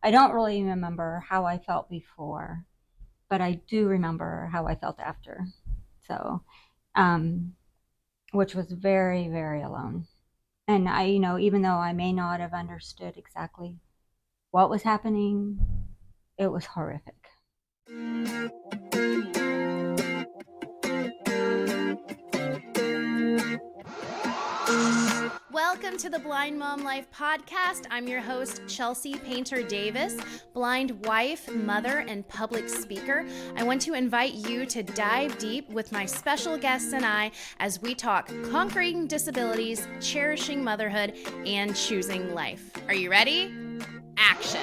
I don't really remember how I felt before, but I do remember how I felt after. So, um, which was very, very alone. And I, even though I may not have understood exactly what was happening, it was horrific. Welcome to the Blind Mom Life podcast. I'm your host, Chelsey Painter Davis, blind wife, mother, and public speaker. I want to invite you to dive deep with my special guests and I as we talk conquering disabilities, cherishing motherhood, and choosing life. Are you ready? Action.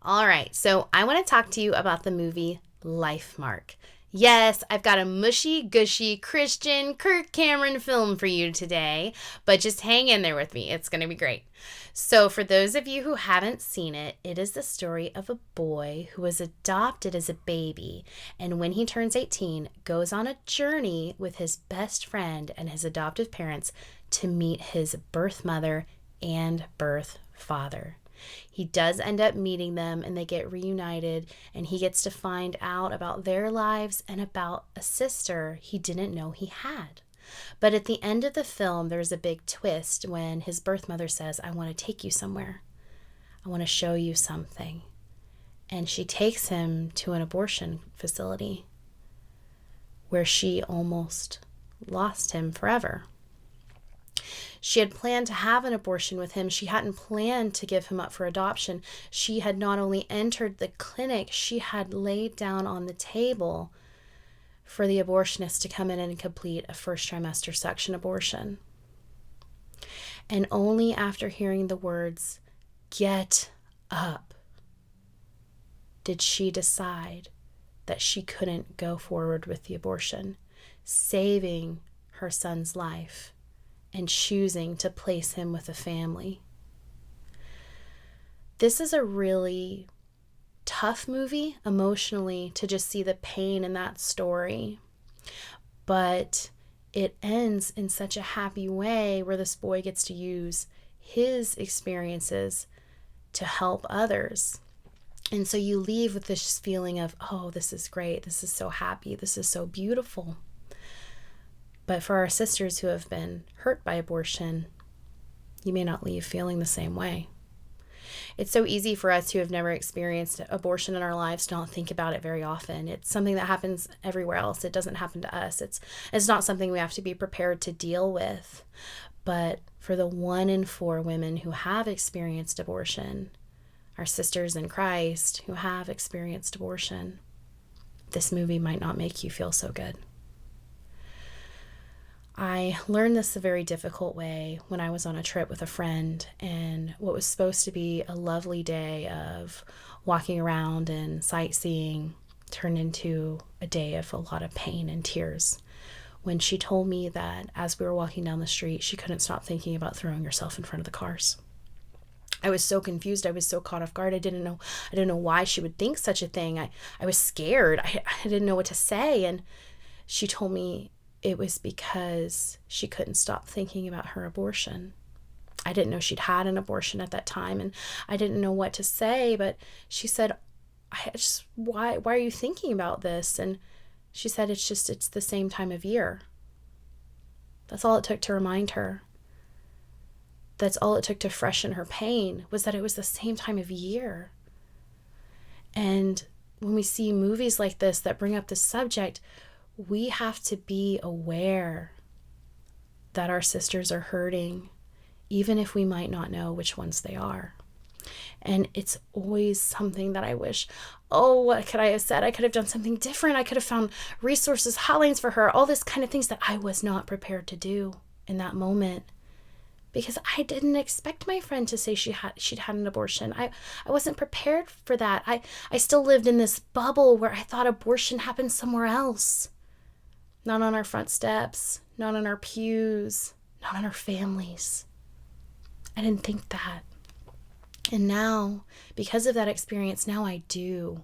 All right, so I want to talk to you about the movie Life Mark. Yes, I've got a mushy, gushy Christian Kirk Cameron film for you today, but just hang in there with me. It's going to be great. So, for those of you who haven't seen it, it is the story of a boy who was adopted as a baby, and when he turns 18, goes on a journey with his best friend and his adoptive parents to meet his birth mother and birth father. He does end up meeting them and they get reunited, and he gets to find out about their lives and about a sister he didn't know he had. But at the end of the film, there's a big twist when his birth mother says, I want to take you somewhere. I want to show you something. And she takes him to an abortion facility where she almost lost him forever. She had planned to have an abortion with him. She hadn't planned to give him up for adoption. She had not only entered the clinic, she had laid down on the table for the abortionist to come in and complete a first trimester suction abortion. And only after hearing the words, "Get up," did she decide that she couldn't go forward with the abortion, saving her son's life and choosing to place him with a family. This is a really tough movie emotionally to just see the pain in that story. But it ends in such a happy way where this boy gets to use his experiences to help others. And so you leave with this feeling of, oh, this is great. This is so happy. This is so beautiful. But for our sisters who have been hurt by abortion, you may not leave feeling the same way. It's so easy for us who have never experienced abortion in our lives to not think about it very often. It's something that happens everywhere else. It doesn't happen to us. It's not something we have to be prepared to deal with. But for the 1 in 4 women who have experienced abortion, our sisters in Christ who have experienced abortion, this movie might not make you feel so good. I learned this a very difficult way when I was on a trip with a friend, and what was supposed to be a lovely day of walking around and sightseeing turned into a day of a lot of pain and tears when she told me that as we were walking down the street, she couldn't stop thinking about throwing herself in front of the cars. I was so confused. I was so caught off guard. I didn't know why she would think such a thing. I was scared. I didn't know what to say. And she told me it was because she couldn't stop thinking about her abortion. I didn't know she'd had an abortion at that time, and I didn't know what to say, but she said, why are you thinking about this? And she said, it's the same time of year. That's all it took to remind her. That's all it took to freshen her pain, was that it was the same time of year. And when we see movies like this that bring up this subject, we have to be aware that our sisters are hurting, even if we might not know which ones they are. And it's always something that I wish, oh, what could I have said? I could have done something different. I could have found resources, hotlines for her, all this kind of things that I was not prepared to do in that moment. Because I didn't expect my friend to say she'd had an abortion. I wasn't prepared for that. I still lived in this bubble where I thought abortion happened somewhere else. Not on our front steps, not on our pews, not on our families. I didn't think that. And now, because of that experience, now I do.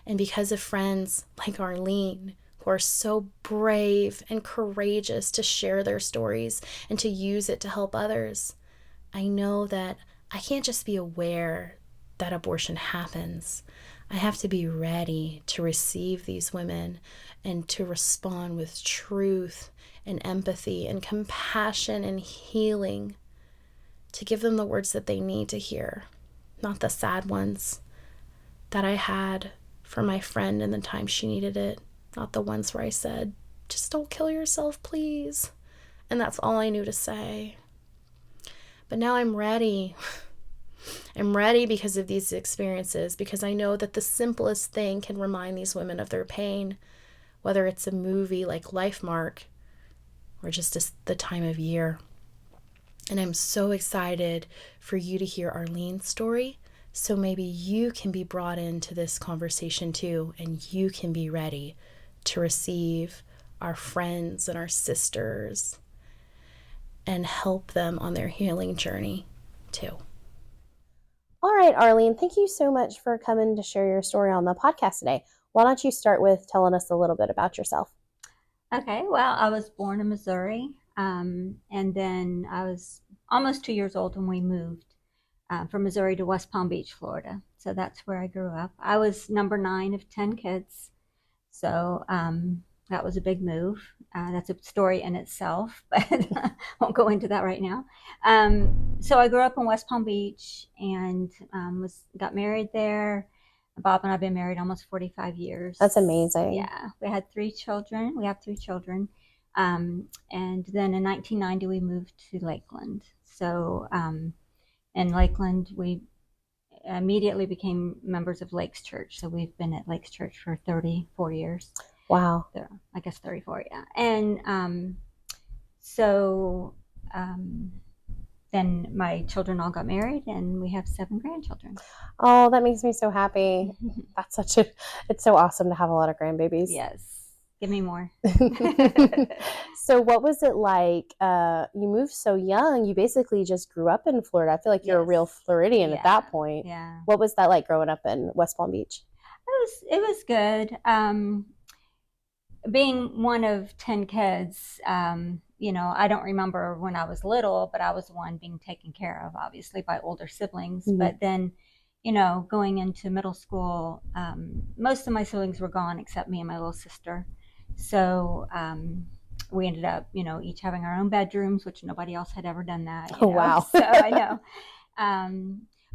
And because of friends like Arlene, who are so brave and courageous to share their stories and to use it to help others. I know that I can't just be aware that abortion happens. I have to be ready to receive these women and to respond with truth and empathy and compassion and healing, to give them the words that they need to hear, not the sad ones that I had for my friend in the time she needed it, not the ones where I said, just don't kill yourself, please. And that's all I knew to say. But now I'm ready. I'm ready because of these experiences, because I know that the simplest thing can remind these women of their pain, whether it's a movie like Life Mark or just the time of year. And I'm so excited for you to hear Arlene's story, so maybe you can be brought into this conversation too, and you can be ready to receive our friends and our sisters and help them on their healing journey too. All right, Arlene, thank you so much for coming to share your story on the podcast today. Why don't you start with telling us a little bit about yourself? Okay, well, I was born in Missouri, and then I was almost 2 years old when we moved from Missouri to West Palm Beach, Florida. So that's where I grew up. I was number 9 of 10 kids, so that was a big move. That's a story in itself, but I won't go into that right now. So I grew up in West Palm Beach and got married there. Bob and I have been married almost 45 years. That's amazing. Yeah, we had 3 children. We have 3 children. And then in 1990, we moved to Lakeland. So in Lakeland, we immediately became members of Lakes Church. So we've been at Lakes Church for 34 years. Wow. I guess 34, yeah. And so then my children all got married, and we have 7 grandchildren. Oh, that makes me so happy. It's so awesome to have a lot of grandbabies. Yes. Give me more. So what was it like? You moved so young. You basically just grew up in Florida. I feel like you're a real Floridian at that point. Yeah. What was that like growing up in West Palm Beach? It was good. Being one of 10 kids, I don't remember when I was little, but I was the one being taken care of, obviously, by older siblings. Mm-hmm. But then, going into middle school, most of my siblings were gone except me and my little sister. So we ended up, each having our own bedrooms, which nobody else had ever done that. Oh, wow. So I know.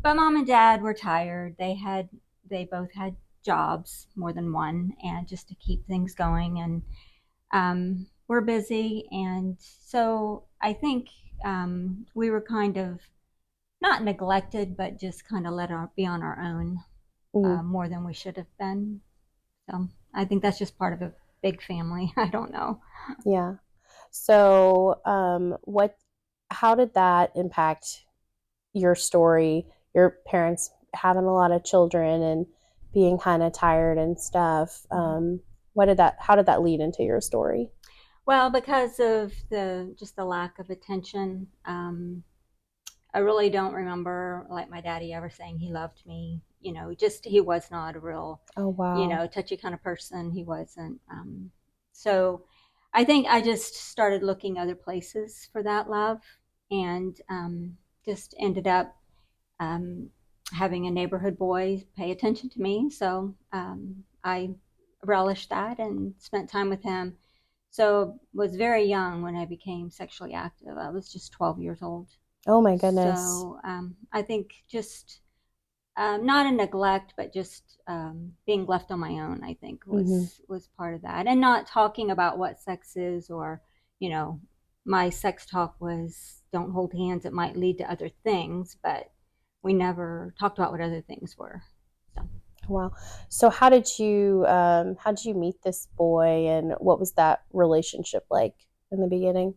But mom and dad were tired. They both had jobs, more than one, and just to keep things going. And we're busy. And so I think we were kind of not neglected, but just kind of be on our own more than we should have been. So I think that's just part of a big family. I don't know. Yeah. So how did that impact your story, your parents having a lot of children and being kind of tired and stuff? How did that lead into your story? Well, because of the lack of attention, I really don't remember like my daddy ever saying he loved me. He was not a real, touchy kind of person. He wasn't. So I think I just started looking other places for that love, and just ended up having a neighborhood boy pay attention to me. So I relished that and spent time with him. So was very young when I became sexually active. I was just 12 years old. Oh my goodness. So I think just not a neglect, but just being left on my own, I think was part of that. And not talking about what sex is, or, my sex talk was don't hold hands. It might lead to other things, but we never talked about what other things were. So. Wow. So how did you meet this boy, and what was that relationship like in the beginning?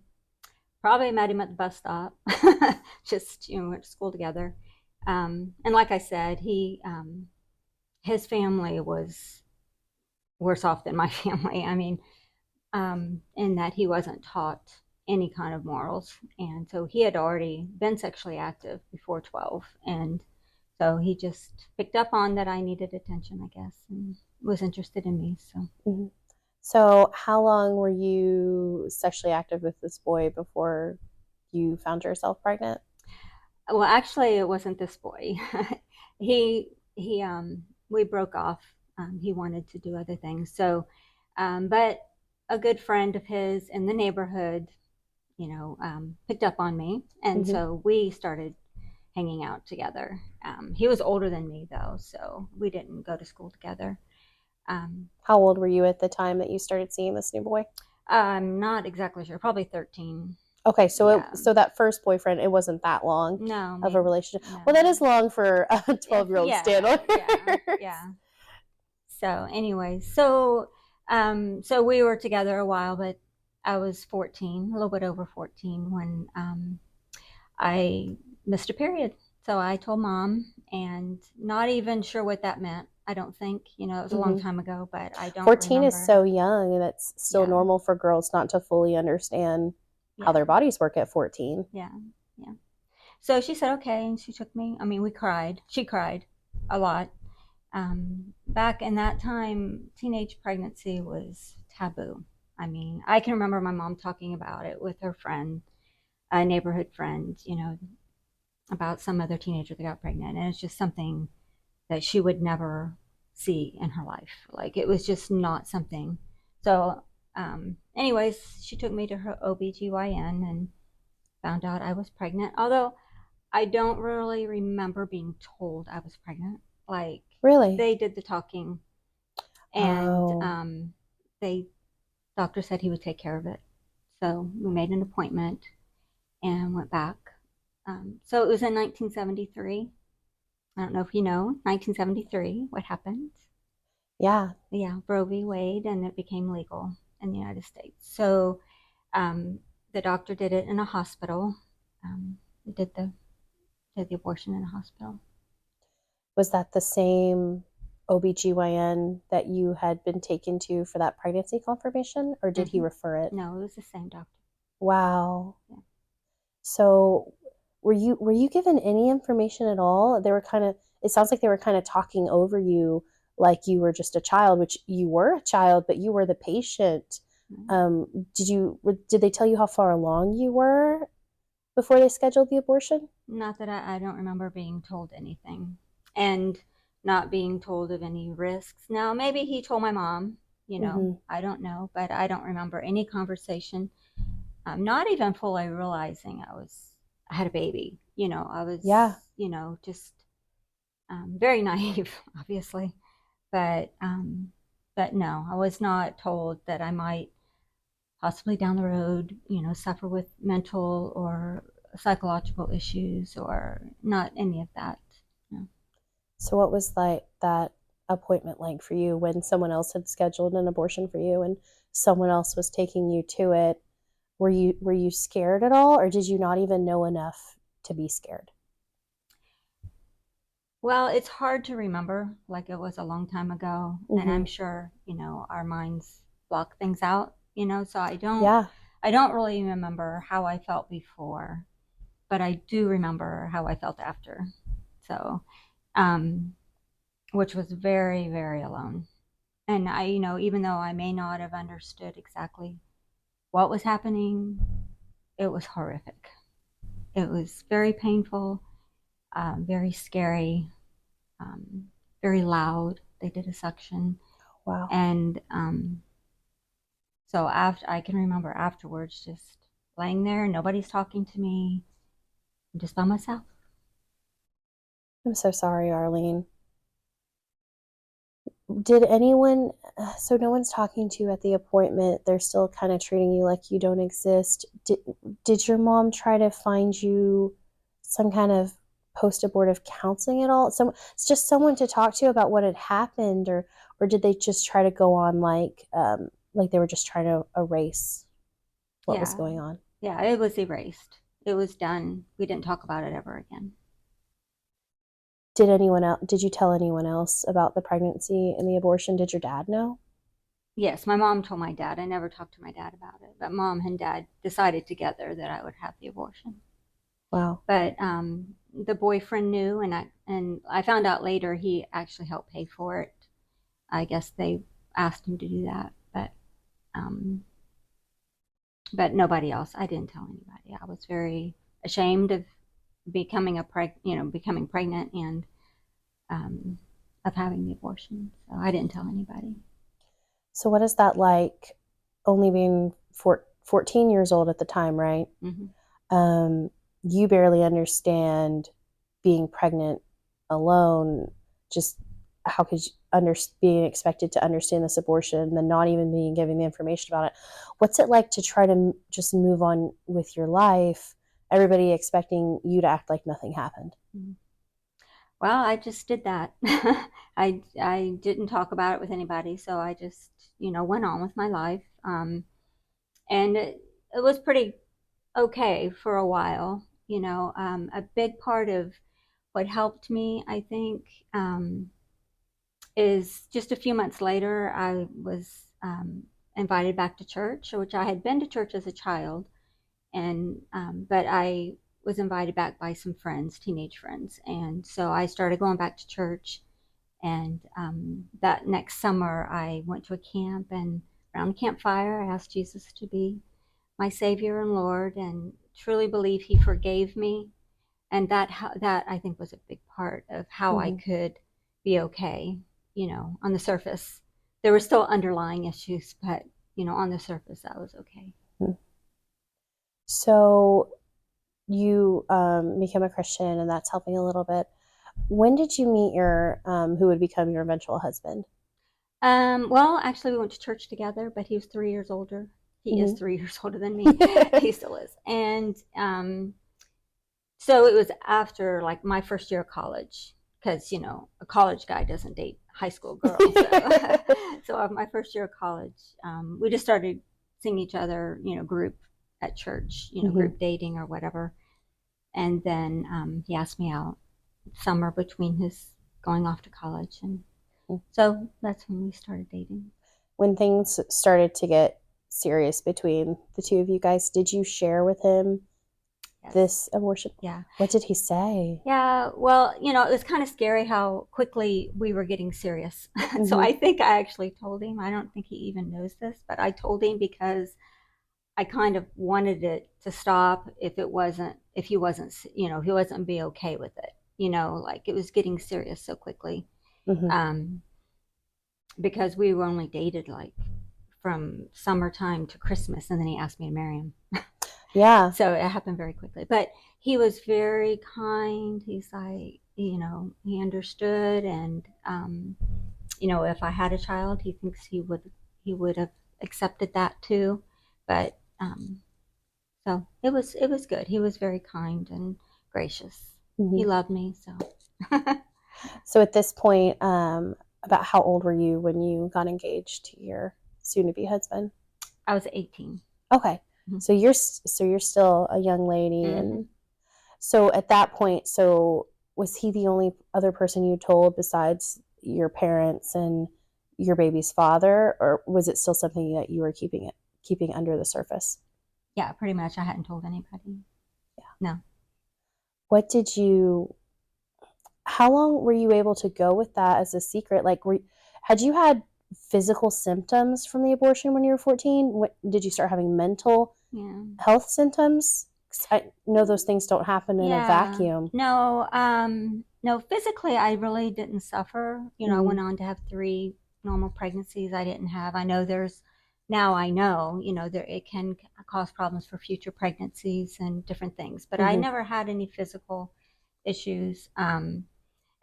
Probably met him at the bus stop. Just, went to school together. And like I said, his family was worse off than my family. I mean, in that he wasn't taught any kind of morals. And so he had already been sexually active before 12. And so he just picked up on that I needed attention, I guess, and was interested in me. So. So, how long were you sexually active with this boy before you found yourself pregnant? Well, actually, it wasn't this boy. he we broke off. He wanted to do other things. So, but a good friend of his in the neighborhood, picked up on me, and Hmm. so we started hanging out together. He was older than me though, so we didn't go to school together. Um, How old were you at the time that you started seeing this new boy? I'm not exactly sure. Probably 13. Okay, Yeah. so that first boyfriend, it wasn't that long No, of a maybe relationship. Well, that no. is long for a 12-year-old Yeah, standards. yeah. So, anyway, so we were together a while, but I was 14, a little bit over 14 when I missed a period. So I told mom, and not even sure what that meant. I don't think, it was a long Hmm. time ago, but I don't 14 is remember. so young, and it's still Yeah, normal for girls not to fully understand how yeah, their bodies work at 14. yeah, yeah. So she said, okay, and she took me. I mean, we cried. She cried a lot. Back in that time, teenage pregnancy was taboo. I mean, I can remember my mom talking about it with her friend, a neighborhood friend, about some other teenager that got pregnant. And it's just something that she would never see in her life. Like it was just not something. So, anyways, she took me to her OBGYN and found out I was pregnant. Although I don't really remember being told I was pregnant. Like Really? they did the talking, and Oh, they doctor said he would take care of it. So we made an appointment and went back. So it was in 1973. I don't know if you know 1973 what happened. yeah. Yeah, Roe v. Wade, and it became legal in the United States. So um, the doctor did it in a hospital. Um, did the abortion in a hospital. Was that the same OBGYN that you had been taken to for that pregnancy confirmation, or did he Hmm. refer it? No, it was the same doctor. Wow. Yeah. So were you given any information at all? They were kind of it sounds like they were kind of talking over you like you were just a child, which you were a child, but you were the patient. Mm. Did they tell you how far along you were before they scheduled the abortion? Not that I don't remember being told anything, and not being told of any risks. Now, maybe he told my mom, Hmm. I don't know, but I don't remember any conversation. Not even fully realizing I had a baby. I was, Yeah. just very naive, obviously, but no, I was not told that I might possibly down the road, suffer with mental or psychological issues or not any of that. No. So what was like that appointment like for you when someone else had scheduled an abortion for you and someone else was taking you to it? Were you scared at all, or did you not even know enough to be scared? Well, it's hard to remember, like it was a long time ago, and Hmm. I'm sure, our minds block things out, so Yeah. I don't really remember how I felt before, but I do remember how I felt after. So, um, which was very, very alone. And I, even though I may not have understood exactly what was happening, it was horrific. It was very painful, very scary, um, very loud. They did a suction. Wow. And so after I can remember afterwards just laying there, nobody's talking to me. I'm just by myself. I'm so sorry, Arlene. Did anyone, so no one's talking to you at the appointment. They're still kind of treating you like you don't exist. Did your mom try to find you some kind of post-abortive counseling at all? It's just someone to talk to about what had happened, or did they just try to go on like they were just trying to erase what was Yeah. going on? Yeah, it was erased. It was done. We didn't talk about it ever again. Did you tell anyone else about the pregnancy and the abortion? Did your dad know? Yes, my mom told my dad. I never talked to my dad about it, but mom and dad decided together that I would have the abortion. Wow. But the boyfriend knew, and I found out later he actually helped pay for it. I guess they asked him to do that, but But nobody else. I didn't tell anybody. I was very ashamed of becoming becoming pregnant and um, of having the abortion. So I didn't tell anybody. So what is that like, only being 14 years old at the time, right? Mm-hmm. You barely understand being pregnant alone. Just how could you being expected to understand this abortion and then not even being given the information about it? What's it like to try to just move on with your life, everybody expecting you to act like nothing happened? Mm-hmm. Well, I just did that. I didn't talk about it with anybody, so I just went on with my life, and it was pretty okay for a while. A big part of what helped me, I think, is just a few months later, I was invited back to church, which I had been to church as a child, and but I was invited back by some friends, teenage friends, and so I started going back to church. And that next summer, I went to a camp, and around the campfire, I asked Jesus to be my Savior and Lord, and truly believe He forgave me. And that I think was a big part of how I could be okay. On the surface, there were still underlying issues, but on the surface, I was okay. So you became a Christian, and that's helping a little bit. When did you meet your who would become your eventual husband? Well, actually, we went to church together, but he was 3 years older. He is 3 years older than me. He still is. And so it was after like my first year of college, because a college guy doesn't date high school girls. So my first year of college, we just started seeing each other, group at church, group dating or whatever. And then he asked me out summer between his going off to college, and so that's when we started dating. When things started to get serious between the two of you guys, did you share with him this abortion? Yeah. What did he say? Yeah, well, it was kind of scary how quickly we were getting serious. So I think I actually told him. I don't think he even knows this, but I told him because I kind of wanted it to stop if he wasn't, if he wasn't be okay with it. Like it was getting serious so quickly. Because we were only dated like from summertime to Christmas, and then he asked me to marry him. Yeah. So it happened very quickly. But he was very kind. He's like, he understood, and if I had a child, he thinks he would have accepted that too. But so it was good. He was very kind and gracious. He loved me. So at this point, about how old were you when you got engaged to your soon-to-be husband? I was 18. Okay. So you're still a young lady, and so at that point, so was he the only other person you told besides your parents and your baby's father, or was it still something that you were keeping under the surface? Yeah, pretty much. I hadn't told anybody. Yeah. No. What did you? How long were you able to go with that as a secret? Like, had you had physical symptoms from the abortion when you were 14? Did you start having mental health symptoms? I know those things don't happen in a vacuum. No, no, physically I really didn't suffer. I went on to have 3 normal pregnancies. I didn't have. I know there it can cause problems for future pregnancies and different things, but I never had any physical issues.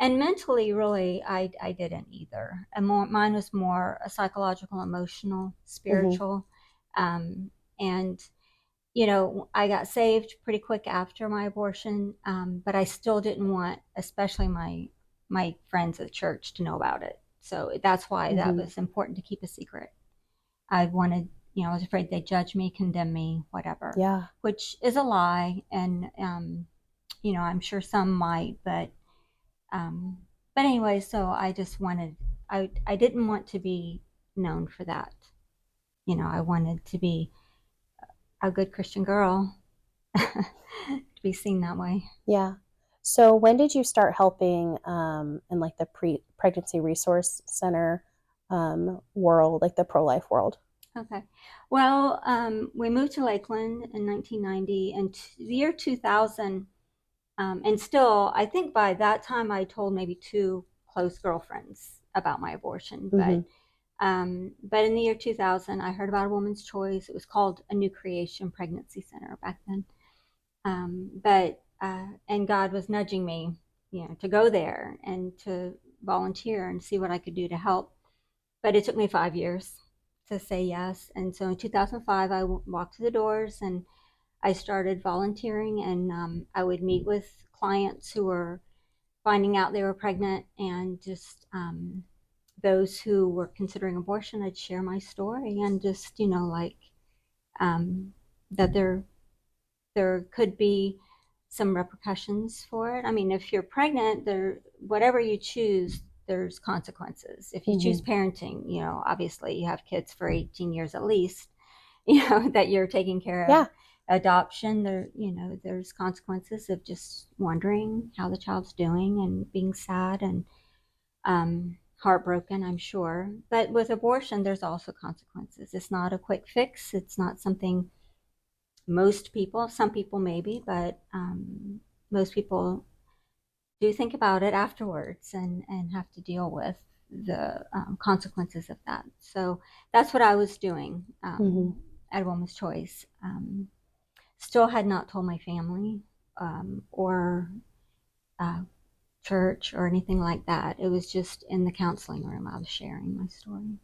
And mentally, really, I didn't either. And mine was more a psychological, emotional, spiritual, and I got saved pretty quick after my abortion, but I still didn't want, especially my friends at church, to know about it. So that's why that was important to keep a secret. I wanted, I was afraid they'd judge me, condemn me, whatever. Yeah. Which is a lie, and I'm sure some might, but anyway, so I just wanted, I didn't want to be known for that. I wanted to be a good Christian girl, to be seen that way. Yeah. So when did you start helping in like the pregnancy resource center world, like the pro-life world? Okay. Well, we moved to Lakeland in 1990, and the year 2000, and still, I think by that time I told maybe two close girlfriends about my abortion. Mm-hmm. But in the year 2000, I heard about a woman's choice. It was called a New Creation Pregnancy Center back then. And God was nudging me, to go there and to volunteer and see what I could do to help. But it took me 5 years to say yes. And so in 2005, I walked through the doors and I started volunteering, and I would meet with clients who were finding out they were pregnant, and just those who were considering abortion. I'd share my story and just, that there could be some repercussions for it. I mean, if you're pregnant, whatever you choose, there's consequences. If you choose parenting, obviously you have kids for 18 years at least, that you're taking care of. Yeah. Adoption, there's consequences of just wondering how the child's doing and being sad and heartbroken, I'm sure. But with abortion, there's also consequences. It's not a quick fix. It's not something some people maybe, but most people do think about it afterwards and have to deal with the consequences of that. So that's what I was doing at a Woman's Choice. Still had not told my family or church or anything like that. It was just in the counseling room I was sharing my story.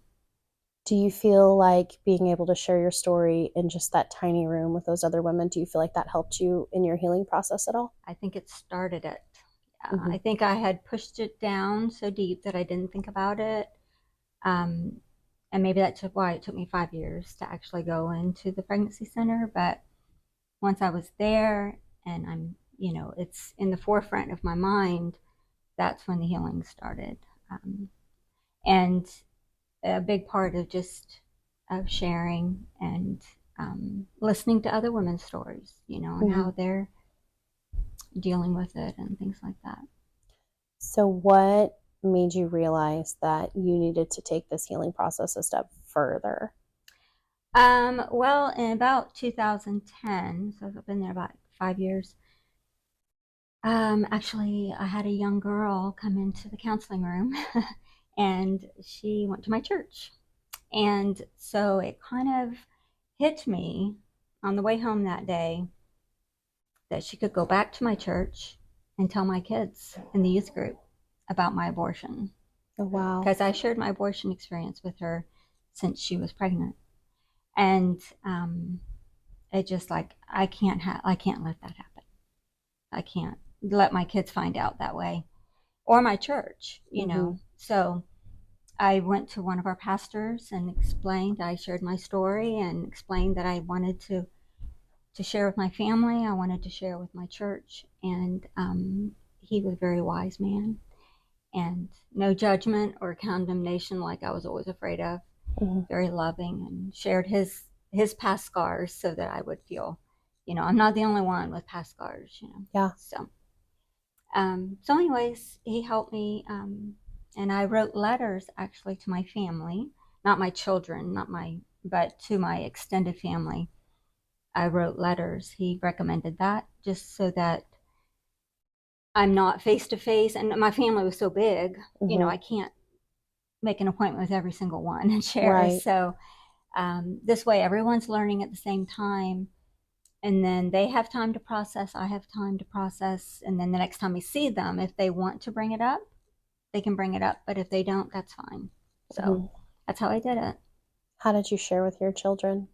Do you feel like being able to share your story in just that tiny room with those other women, do you feel like that helped you in your healing process at all? I think it started it. I think I had pushed it down so deep that I didn't think about it. And maybe that's why it took me 5 years to actually go into the pregnancy center. But once I was there and it's in the forefront of my mind, that's when the healing started. And a big part of just of sharing and listening to other women's stories, and how they're dealing with it and things like that. So what made you realize that you needed to take this healing process a step further? Well, in about 2010, so I've been there about 5 years. Actually, I had a young girl come into the counseling room and she went to my church. And so it kind of hit me on the way home that day that she could go back to my church and tell my kids in the youth group about my abortion. Oh, wow. Because I shared my abortion experience with her since she was pregnant. And it just like, I can't let that happen. I can't let my kids find out that way, or my church, So I went to one of our pastors and I shared my story and explained that I wanted to share with my family. I wanted to share with my church. And he was a very wise man, and no judgment or condemnation like I was always afraid of. Very loving, and shared his past scars so that I would feel, I'm not the only one with past scars, Yeah. So anyways, he helped me. And I wrote letters actually to my family, not my children, but to my extended family. I wrote letters. He recommended that just so that I'm not face to face. And my family was so big, I can't make an appointment with every single one and share. Right. So this way, everyone's learning at the same time. And then they have time to process. I have time to process. And then the next time we see them, if they want to bring it up, they can bring it up. But if they don't, that's fine. So that's how I did it. How did you share with your children?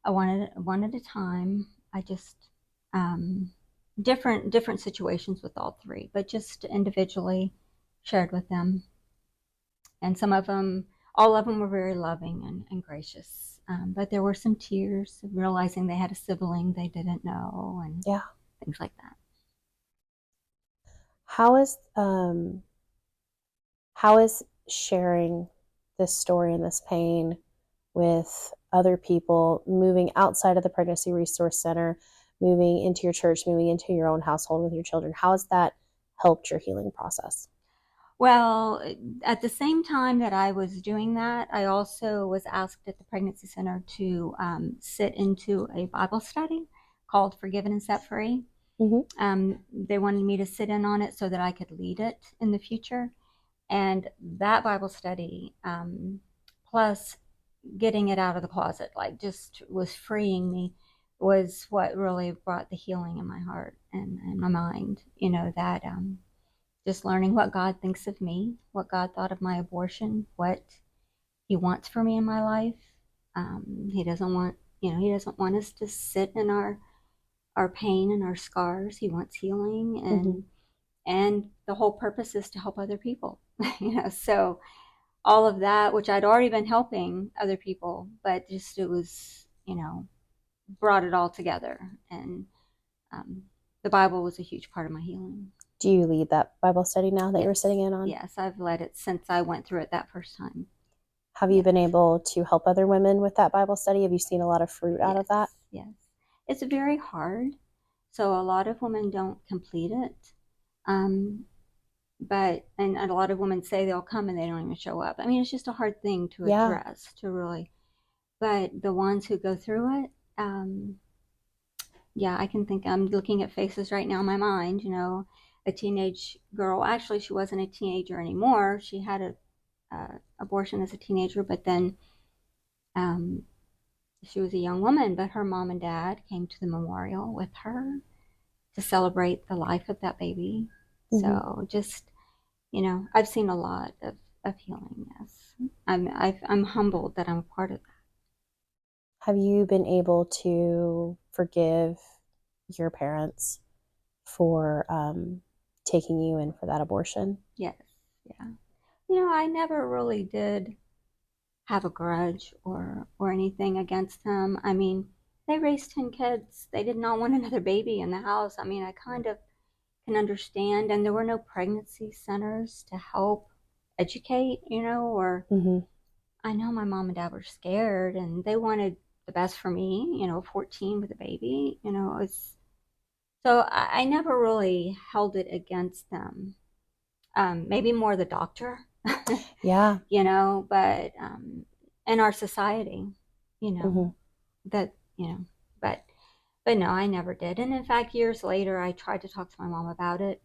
I wanted one at a time. I just different situations with all three, but just individually shared with them. And all of them were very loving and gracious. But there were some tears of realizing they had a sibling they didn't know, and things like that. How is sharing this story and this pain with other people, moving outside of the Pregnancy Resource Center, moving into your church, moving into your own household with your children, how has that helped your healing process? Well, at the same time that I was doing that, I also was asked at the pregnancy center to sit into a Bible study called Forgiven and Set Free. They wanted me to sit in on it so that I could lead it in the future. And that Bible study, plus getting it out of the closet, like just was freeing me, was what really brought the healing in my heart and my mind. You know, that just learning what God thinks of me, what God thought of my abortion, what He wants for me in my life. He doesn't want, He doesn't want us to sit in our pain and our scars. He wants healing, and the whole purpose is to help other people. So all of that, which I'd already been helping other people, but just it was, brought it all together. And the Bible was a huge part of my healing. Do you lead that Bible study now that Yes. you're sitting in on? Yes, I've led it since I went through it that first time. Have you been able to help other women with that Bible study? Have you seen a lot of fruit out of that? Yes. It's very hard. So a lot of women don't complete it. And a lot of women say they'll come and they don't even show up. I mean, it's just a hard thing to address, to really. But the ones who go through it, I can think, I'm looking at faces right now in my mind, a teenage girl. Actually, she wasn't a teenager anymore. She had a abortion as a teenager, but then she was a young woman, but her mom and dad came to the memorial with her to celebrate the life of that baby. So just, I've seen a lot of healing. Yes, I'm humbled that I'm a part of that. Have you been able to forgive your parents for taking you in for that abortion? Yes, yeah. I never really did have a grudge or anything against them. I mean, they raised 10 kids. They did not want another baby in the house. I mean, I kind of can understand. And there were no pregnancy centers to help educate, or I know my mom and dad were scared and they wanted the best for me, 14 with a baby, it was, so I never really held it against them. Maybe more the doctor. Yeah. But in our society, that, but no, I never did. And in fact, years later, I tried to talk to my mom about it,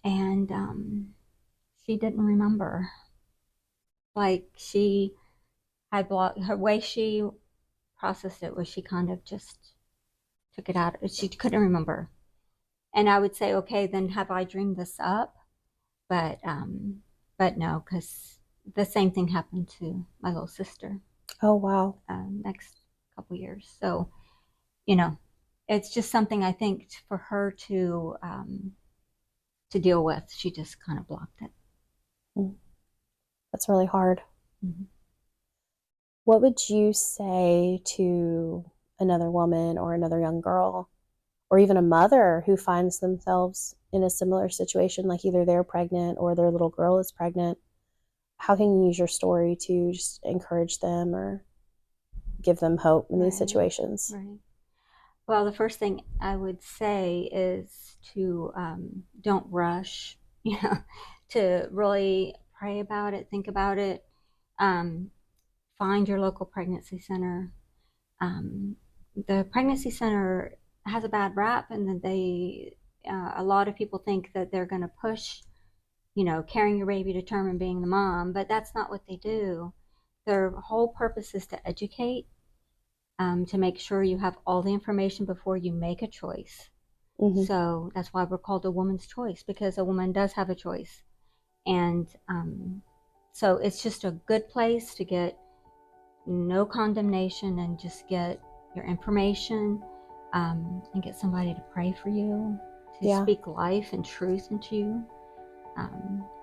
and she didn't remember. Like, she had blocked, her way she processed it was she kind of just took it out. She couldn't remember. And I would say, okay, then have I dreamed this up? But no, because the same thing happened to my little sister. Oh, wow. Next couple years. So, it's just something I think for her to deal with. She just kind of blocked it. That's really hard. What would you say to another woman or another young girl, or even a mother who finds themselves in a similar situation, like either they're pregnant or their little girl is pregnant? How can you use your story to just encourage them or give them hope in these situations? Right. Well, the first thing I would say is to don't rush, to really pray about it, think about it, find your local pregnancy center. The pregnancy center has a bad rap, and that a lot of people think that they're going to push, carrying your baby to term and being the mom, but that's not what they do. Their whole purpose is to educate, to make sure you have all the information before you make a choice. So that's why we're called a woman's choice, because a woman does have a choice. And so it's just a good place to get no condemnation and just get your information, and get somebody to pray for you, to speak life and truth into you,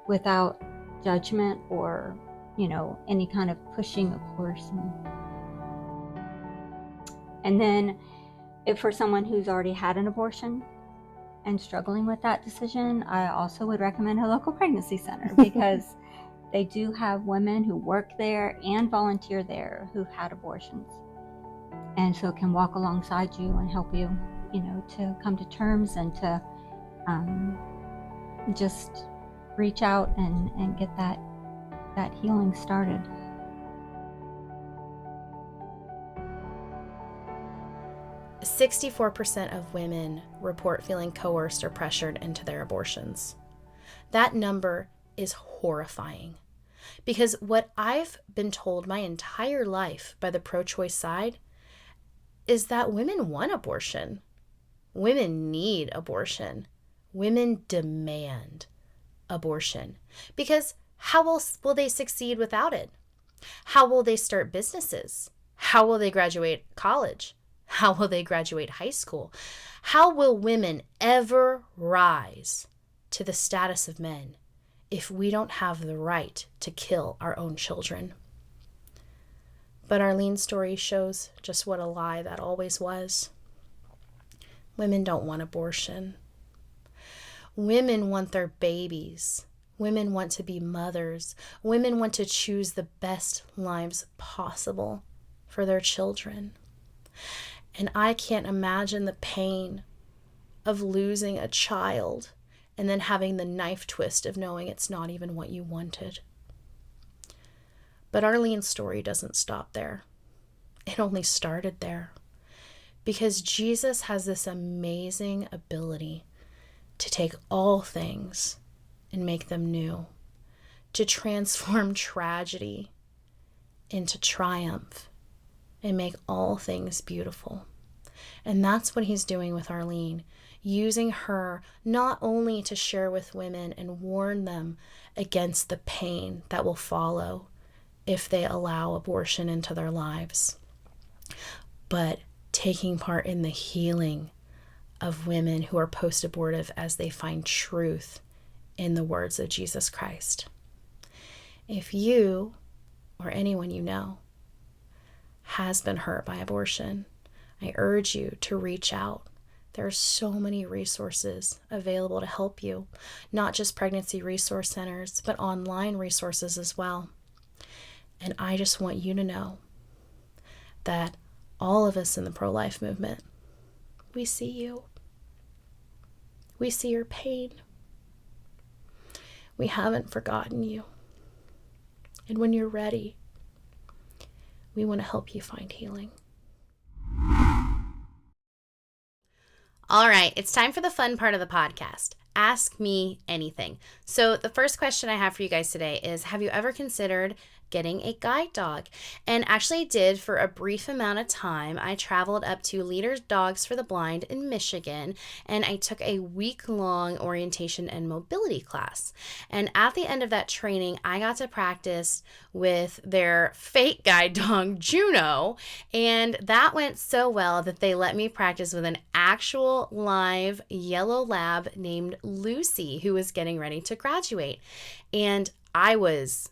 without judgment or, any kind of pushing, of course. And then if for someone who's already had an abortion and struggling with that decision, I also would recommend a local pregnancy center, because they do have women who work there and volunteer there who've had abortions, and so can walk alongside you and help you, to come to terms and to just reach out and get that healing started. – 64% of women report feeling coerced or pressured into their abortions. That number is horrifying, because what I've been told my entire life by the pro-choice side is that women want abortion. Women need abortion. Women demand abortion, because how else will they succeed without it? How will they start businesses? How will they graduate college? How will they graduate high school? How will women ever rise to the status of men if we don't have the right to kill our own children? But Arlene's story shows just what a lie that always was. Women don't want abortion. Women want their babies. Women want to be mothers. Women want to choose the best lives possible for their children. And I can't imagine the pain of losing a child and then having the knife twist of knowing it's not even what you wanted. But Arlene's story doesn't stop there. It only started there, because Jesus has this amazing ability to take all things and make them new, to transform tragedy into triumph and make all things beautiful. And that's what he's doing with Arlene, using her not only to share with women and warn them against the pain that will follow if they allow abortion into their lives, but taking part in the healing of women who are post-abortive as they find truth in the words of Jesus Christ. If you or anyone you know has been hurt by abortion, I urge you to reach out. There are so many resources available to help you, not just pregnancy resource centers, but online resources as well. And I just want you to know that all of us in the pro-life movement, we see you. We see your pain. We haven't forgotten you. And when you're ready, we want to help you find healing. All right, it's time for the fun part of the podcast. Ask me anything. So the first question I have for you guys today is, have you ever considered getting a guide dog? And actually I did for a brief amount of time. I traveled up to Leaders Dogs for the Blind in Michigan, and I took a week-long orientation and mobility class. And at the end of that training, I got to practice with their fake guide dog, Juno, and that went so well that they let me practice with an actual live yellow lab named Lucy, who was getting ready to graduate. And I was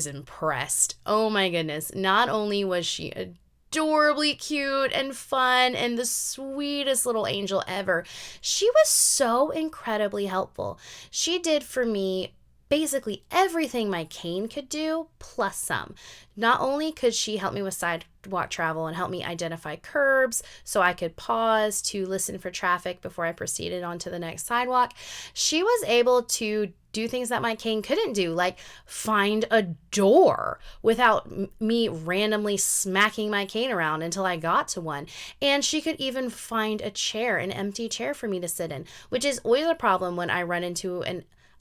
impressed. Oh my goodness. Not only was she adorably cute and fun and the sweetest little angel ever, she was so incredibly helpful. She did for me basically everything my cane could do, plus some. Not only could she help me with sidewalk travel and help me identify curbs so I could pause to listen for traffic before I proceeded onto the next sidewalk, she was able to do things that my cane couldn't do, like find a door without me randomly smacking my cane around until I got to one. And she could even find a chair, an empty chair for me to sit in, which is always a problem when I run into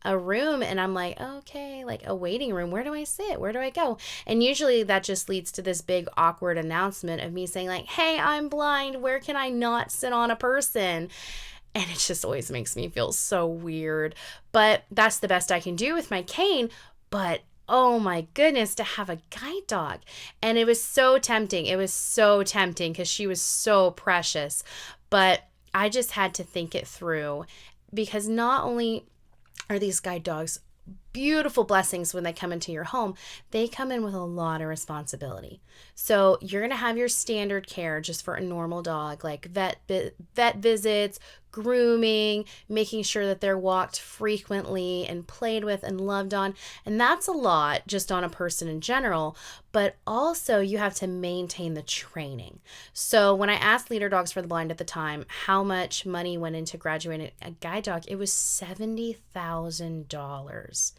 a room and I'm like, okay, like a waiting room, where do I sit? Where do I go? And usually that just leads to this big awkward announcement of me saying like, hey, I'm blind. Where can I not sit on a person? And it just always makes me feel so weird. But that's the best I can do with my cane. But oh my goodness, to have a guide dog. And it was so tempting. It was so tempting because she was so precious. But I just had to think it through, because not only are these guide dogs beautiful blessings when they come into your home, they come in with a lot of responsibility. So you're going to have your standard care just for a normal dog, like vet visits, grooming, making sure that they're walked frequently and played with and loved on. And that's a lot just on a person in general, but also you have to maintain the training. So when I asked Leader Dogs for the Blind at the time how much money went into graduating a guide dog, it was $70,000.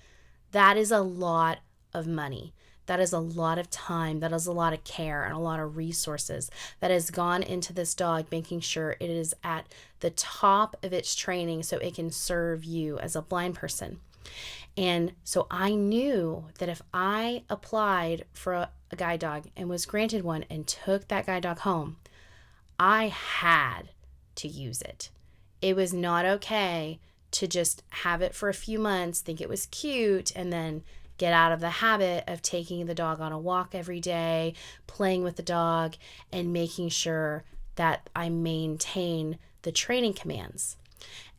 That is a lot of money. That is a lot of time. That is a lot of care and a lot of resources that has gone into this dog, making sure it is at the top of its training so it can serve you as a blind person. And so I knew that if I applied for a guide dog and was granted one and took that guide dog home, I had to use it. It was not okay to just have it for a few months, think it was cute, and then get out of the habit of taking the dog on a walk every day, playing with the dog, and making sure that I maintain the training commands.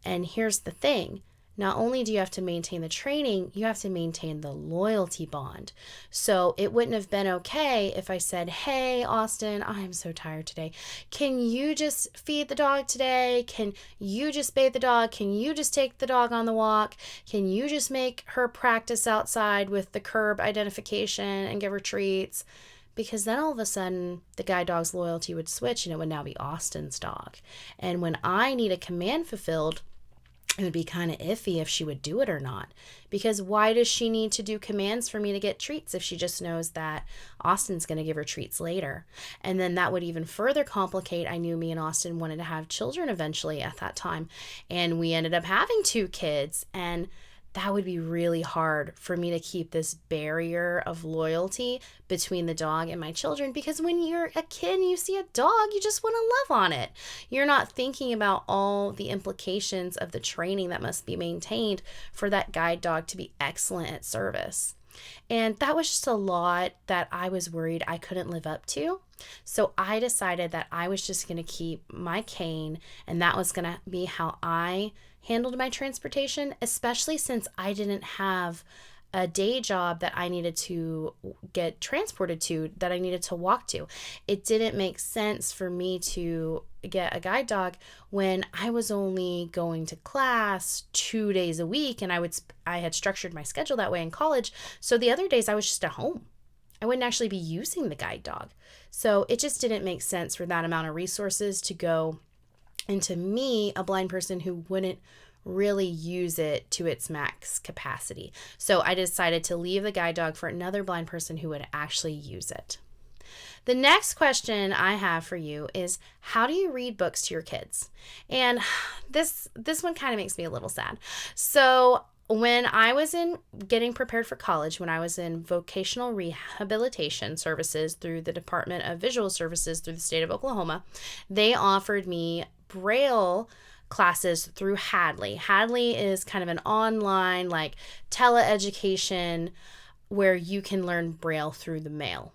And here's the thing. Not only do you have to maintain the training, you have to maintain the loyalty bond. So it wouldn't have been okay if I said, hey, Austin, I'm so tired today. Can you just feed the dog today? Can you just bathe the dog? Can you just take the dog on the walk? Can you just make her practice outside with the curb identification and give her treats? Because then all of a sudden the guide dog's loyalty would switch and it would now be Austin's dog. And when I need a command fulfilled, it would be kind of iffy if she would do it or not. Because why does she need to do commands for me to get treats if she just knows that Austin's going to give her treats later? And then that would even further complicate. I knew me and Austin wanted to have children eventually at that time. And we ended up having 2 kids. And that would be really hard for me to keep this barrier of loyalty between the dog and my children, because when you're a kid and you see a dog, you just want to love on it. You're not thinking about all the implications of the training that must be maintained for that guide dog to be excellent at service. And that was just a lot that I was worried I couldn't live up to. So I decided that I was just going to keep my cane, and that was going to be how I handled my transportation, especially since I didn't have a day job that I needed to get transported to, that I needed to walk to. It didn't make sense for me to get a guide dog when I was only going to class 2 days a week, and I had structured my schedule that way in college. So the other days I was just at home. I wouldn't actually be using the guide dog. So it just didn't make sense for that amount of resources to go into me, a blind person who wouldn't really use it to its max capacity. So I decided to leave the guide dog for another blind person who would actually use it. The next question I have for you is, how do you read books to your kids? And this one kind of makes me a little sad. So when I was getting prepared for college, when I was in vocational rehabilitation services through the Department of Visual Services through the state of Oklahoma, they offered me Braille classes through Hadley. Hadley is kind of an online, like, teleeducation where you can learn Braille through the mail.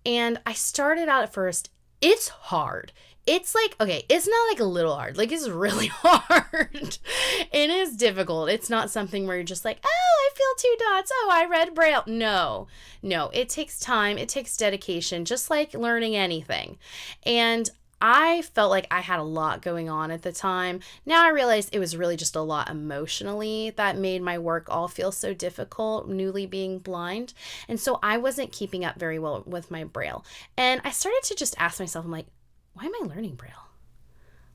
And I started out at first, it's hard. It's like, okay, it's not like a little hard. Like, it's really hard. It is difficult. It's not something where you're just like, oh, I feel 2 dots. Oh, I read Braille. No, it takes time. It takes dedication, just like learning anything. And I felt like I had a lot going on at the time. Now I realize it was really just a lot emotionally that made my work all feel so difficult, newly being blind. And so I wasn't keeping up very well with my Braille. And I started to just ask myself, I'm like, why am I learning Braille?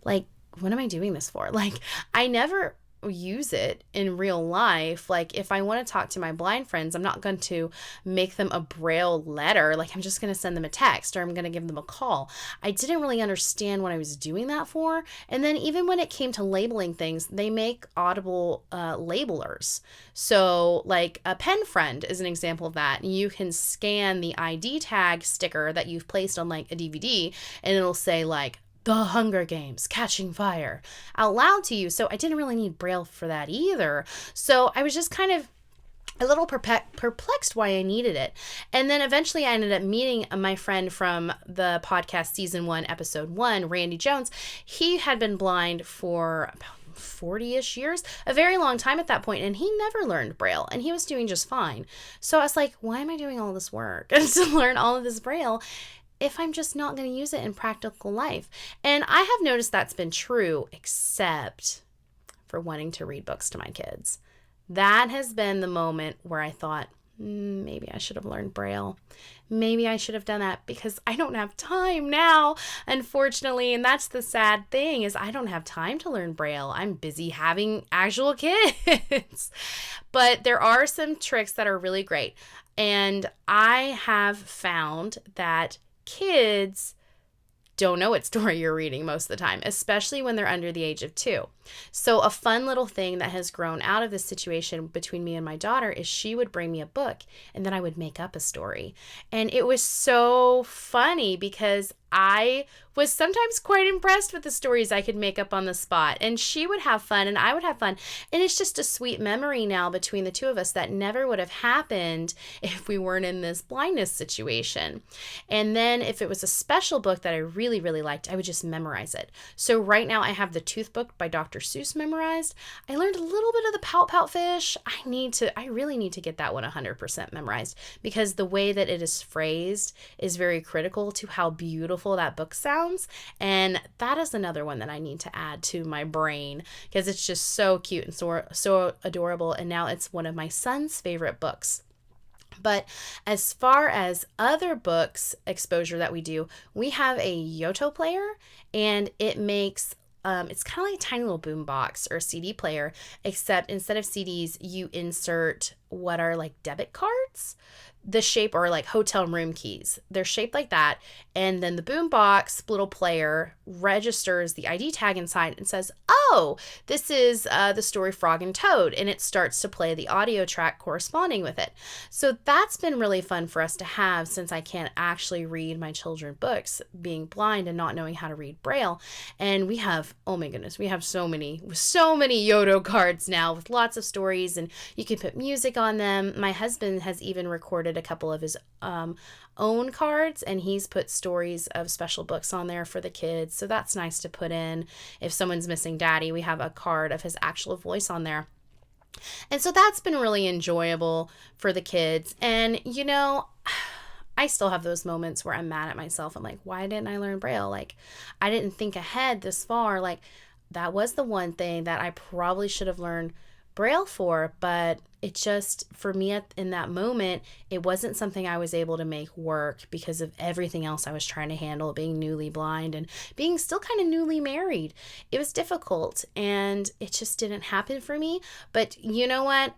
Like, what am I doing this for? Like, I never use it in real life. Like, if I want to talk to my blind friends, I'm not going to make them a Braille letter. Like, I'm just going to send them a text, or I'm going to give them a call. I didn't really understand what I was doing that for. And then even when it came to labeling things, they make audible labelers. So like a pen friend is an example of that. You can scan the ID tag sticker that you've placed on like a DVD, and it'll say like, The Hunger Games, Catching Fire, out loud to you. So I didn't really need Braille for that either. So I was just kind of a little perplexed why I needed it. And then eventually I ended up meeting my friend from the podcast season 1, episode 1, Randy Jones. He had been blind for about 40-ish years, a very long time at that point, and he never learned Braille, and he was doing just fine. So I was like, why am I doing all this work to learn all of this Braille if I'm just not going to use it in practical life? And I have noticed that's been true, except for wanting to read books to my kids. That has been the moment where I thought, maybe I should have learned Braille. Maybe I should have done that, because I don't have time now, unfortunately. And that's the sad thing, is I don't have time to learn Braille. I'm busy having actual kids. But there are some tricks that are really great. And I have found that kids don't know what story you're reading most of the time, especially when they're under the age of 2. So a fun little thing that has grown out of this situation between me and my daughter is she would bring me a book and then I would make up a story. And it was so funny because I was sometimes quite impressed with the stories I could make up on the spot, and she would have fun and I would have fun. And it's just a sweet memory now between the two of us that never would have happened if we weren't in this blindness situation. And then if it was a special book that I really, really liked, I would just memorize it. So right now I have The Tooth Book by Dr. Seuss memorized. I learned a little bit of The Pout Pout Fish. I really need to get that one 100% memorized, because the way that it is phrased is very critical to how beautiful that book sounds. And that is another one that I need to add to my brain, because it's just so cute and so adorable. And now it's one of my son's favorite books. But as far as other books exposure that we do, we have a Yoto player, and it makes it's kind of like a tiny little boom box or a CD player, except instead of CDs, you insert what are like debit cards, the shape, or like hotel room keys. They're shaped like that. And then the boom box little player registers the ID tag inside and says, oh, this is the story Frog and Toad. And it starts to play the audio track corresponding with it. So that's been really fun for us to have, since I can't actually read my children books, being blind and not knowing how to read Braille. And we have, oh my goodness, we have so many Yoto cards now with lots of stories, and you can put music on them. My husband has even recorded a couple of his own cards, and he's put stories of special books on there for the kids. So that's nice to put in. If someone's missing daddy, we have a card of his actual voice on there. And so that's been really enjoyable for the kids. And, you know, I still have those moments where I'm mad at myself. I'm like, why didn't I learn Braille? Like, I didn't think ahead this far. Like, that was the one thing that I probably should have learned Braille for, but it just, for me in that moment, it wasn't something I was able to make work because of everything else I was trying to handle, being newly blind and being still kind of newly married. It was difficult, and it just didn't happen for me. But you know what?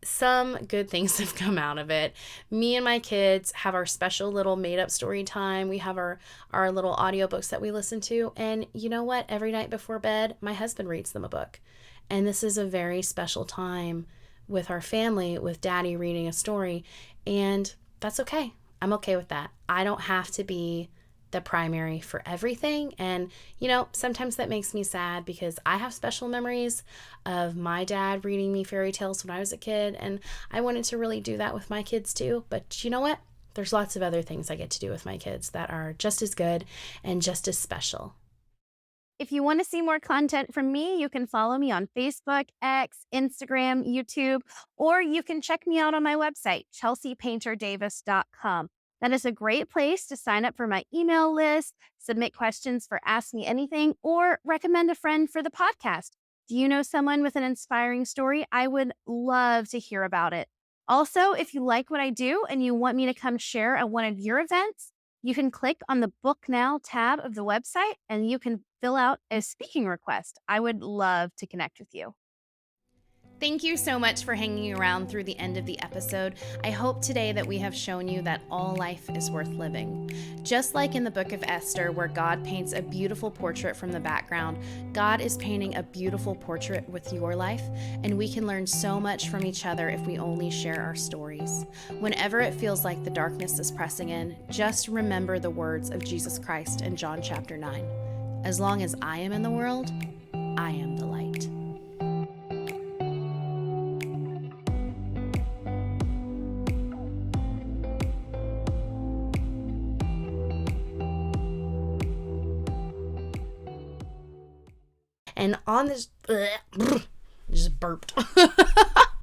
Some good things have come out of it. Me and my kids have our special little made-up story time. We have our little audiobooks that we listen to. And you know what? Every night before bed, my husband reads them a book. And this is a very special time with our family, with Daddy reading a story. And that's okay. I'm okay with that. I don't have to be the primary for everything. And, you know, sometimes that makes me sad, because I have special memories of my dad reading me fairy tales when I was a kid. And I wanted to really do that with my kids too. But you know what? There's lots of other things I get to do with my kids that are just as good and just as special. If you want to see more content from me, you can follow me on Facebook, X, Instagram, YouTube, or you can check me out on my website, chelseapainterdavis.com. That is a great place to sign up for my email list, submit questions for Ask Me Anything, or recommend a friend for the podcast. Do you know someone with an inspiring story? I would love to hear about it. Also, if you like what I do and you want me to come share at one of your events, you can click on the Book Now tab of the website and you can fill out a speaking request. I would love to connect with you. Thank you so much for hanging around through the end of the episode. I hope today that we have shown you that all life is worth living. Just like in the book of Esther, where God paints a beautiful portrait from the background, God is painting a beautiful portrait with your life, and we can learn so much from each other if we only share our stories. Whenever it feels like the darkness is pressing in, just remember the words of Jesus Christ in John chapter 9. As long as I am in the world, I am the light. And on this, just burped.